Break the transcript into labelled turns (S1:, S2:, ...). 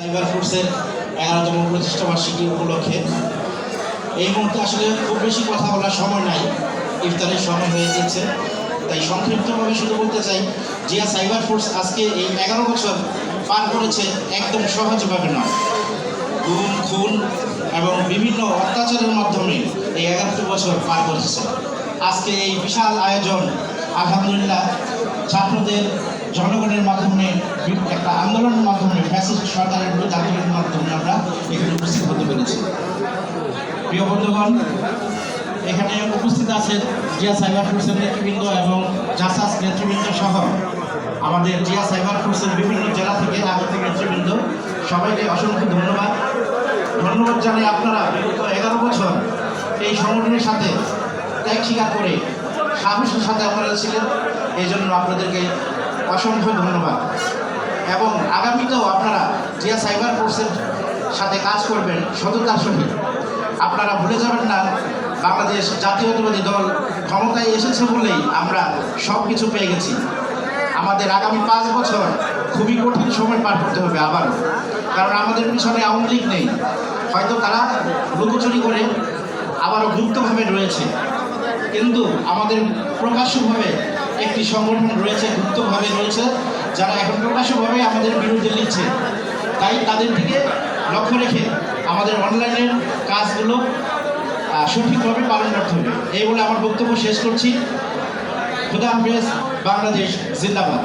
S1: Cyber ফোর্সের 11তম প্রতিষ্ঠা বার্ষিকী উপলক্ষে এই মুহূর্তে আসলে খুব বেশি কথা বলার সময় নাই, ইফতারের সময় হয়ে গেছে। তাই সংক্ষিপ্তভাবে শুধু বলতে চাই, জিয়া সাইবার ফোর্স আজকে এই 11 বছর পার করেছে একদম সহজভাবে নয়। গুম, খুন এবং বিভিন্ন অত্যাচারের মাধ্যমে এই 11টি বছর পার করেছে। আজকে এই বিশাল আয়োজন আলহামদুলিল্লাহ ছাত্রদের জনগণের মাধ্যমে একটা আন্দোলনের মাধ্যমে ফ্যাসিস্ট সরকারের বিরুদ্ধে আন্দোলনের মাধ্যমে আমরা এখানে উপস্থিত হতে পেরেছি। প্রিয় বন্ধুগণ, এখানে উপস্থিত আছেন জিয়া সাইবার ফোর্সের নেতৃবৃন্দ এবং জাসাস নেতৃবৃন্দ সহ আমাদের জিয়া সাইবার ফোর্সের বিভিন্ন জেলা থেকে আগত নেতৃবৃন্দ, সবাইকে অসংখ্য ধন্যবাদ জানাই। আপনারা বিগত 11 বছর এই সংগঠনের সাথে ত্যাগ স্বীকার করে সাহসের সাথে আপনারা ছিলেন, এই জন্য আপনাদেরকে অসংখ্য ধন্যবাদ। এবং আগামীতেও আপনারা জিয়া সাইবার ফোর্সের সাথে কাজ করবেন সততার সহিত। আপনারা ভুলে যাবেন না, বাংলাদেশ জাতীয়তাবাদী দল ক্ষমতায় এসেছে বলেই আমরা সব কিছু পেয়ে গেছি। আমাদের আগামী 5 বছর খুবই কঠিন সময় পার করতে হবে আবারও, কারণ আমাদের পিছনে আওয়ামী লীগ নেই। হয়তো তারা লুকোচুরি করে আবারও গুপ্তভাবে রয়েছে, কিন্তু আমাদের প্রকাশ্যভাবে একটি সংগঠন রয়েছে, গুপ্তভাবে রয়েছে, যারা এখন প্রকাশ্যভাবে আমাদের বিরুদ্ধে লিখছে। তাই তাদের দিকে লক্ষ্য রেখে আমাদের অনলাইনের কাজগুলো সঠিকভাবে পালন করতে হবে। এই বলে আমার বক্তব্য শেষ করছি। খুদা হাফেজ। বাংলাদেশ জিন্দাবাদ।